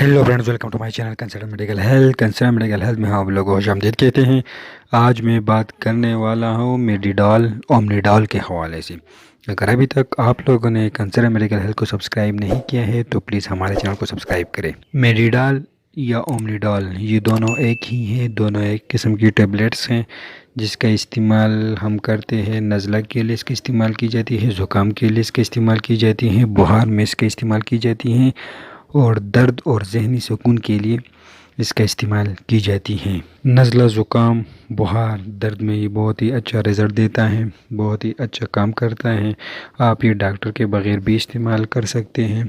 Hello friends, welcome to my channel concern medical health में आप लोगों को खुशामदीद कहते हैं। आज मैं बात करने वाला हूँ मेडिडाल ओमनिडाल के हवाले से। अगर अभी तक आप लोगों ने कंसर्न मेडिकल हेल्थ को सब्सक्राइब नहीं किया है तो प्लीज़ हमारे चैनल को सब्सक्राइब करें। मेडिडाल या ओमनिडाल ये दोनों एक ही हैं, दोनों एक किस्म की टेबलेट्स हैं जिसका इस्तेमाल हम करते हैं। नज़ला के लिए इसका इस्तेमाल की जाती है, ज़ुकाम के लिए इसका इस्तेमाल की जाती है, बुखार में इसका इस्तेमाल की जाती हैं और दर्द और ज़हनी सुकून के लिए इसका इस्तेमाल की जाती हैं। नज़ला, ज़ुकाम, बुखार, दर्द में ये बहुत ही अच्छा रिज़ल्ट देता है, बहुत ही अच्छा काम करता है। आप ये डॉक्टर के बग़ैर भी इस्तेमाल कर सकते हैं।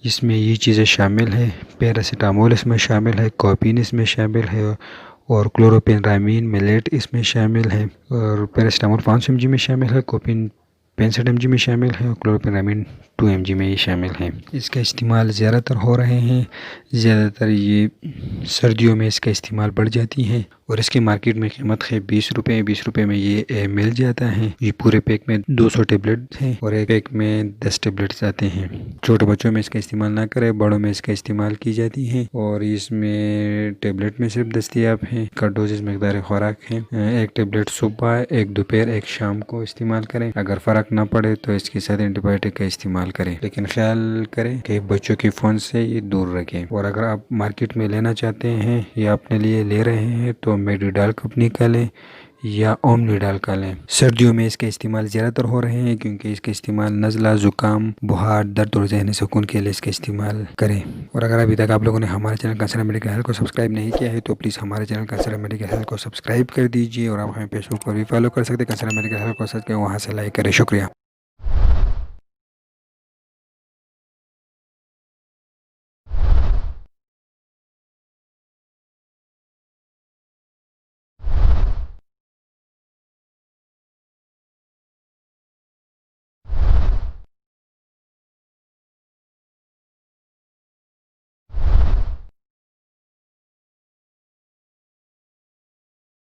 इसमें ये चीज़ें शामिल है, पैरासीटामोल इसमें शामिल है, कोपिन इसमें शामिल है और क्लोरोपेनिरामीन मिलेट इसमें शामिल है। और पैरासीटामोल 500 mg में शामिल है, कोपिन 65 mg में शामिल है और क्लोरोपेनिरामीन 2 mg में ये शामिल है। इसका इस्तेमाल ज़्यादातर हो रहे हैं, ज़्यादातर ये सर्दियों में इसका इस्तेमाल बढ़ जाती है और इसकी मार्केट में कीमत है 20 रुपये। 20 रुपये में ये मिल जाता है। ये पूरे पैक में 200 टेबलेट हैं और एक पैक में 10 टेबलेट्स आते हैं। छोटे बच्चों में इसका इस्तेमाल ना करें, बड़ों में इसका इस्तेमाल की जाती है और इसमें टेबलेट में सिर्फ दस्तियाब हैं। का डोजेज मकदार खुराक है, एक टेबलेट सुबह, एक दोपहर, एक शाम को इस्तेमाल करें। अगर फ़र्क ना पड़े तो इसके साथ एंटीबायोटिक का इस्तेमाल करें, लेकिन ख्याल करें कि बच्चों के फ़ोन से ये दूर रखें। और अगर आप मार्केट में लेना चाहते हैं या अपने लिए ले रहे हैं तो मेडिडाल कंपनी का लें या ओमनिडाल का लें। सर्दियों में इसका इस्तेमाल ज़्यादातर हो रहे हैं क्योंकि इसका इस्तेमाल नज़ला, ज़ुकाम, बुखार, दर्द और ज़हनी सुकून के लिए इसका इस्तेमाल करें। और अगर अभी तक आप लोगों ने हमारे चैनल कंसर्न मेडिकल हेल्थ को सब्सक्राइब नहीं किया है तो प्लीज़ हमारे चैनल कंसर्न मेडिकल हेल्थ को सब्सक्राइब कर दीजिए। और आप हमें फेसबुक पर भी फॉलो कर सकते हैं, कंसर्न मेडिकल हेल्थ को सर्च करें, वहाँ से लाइक करें। शुक्रिया।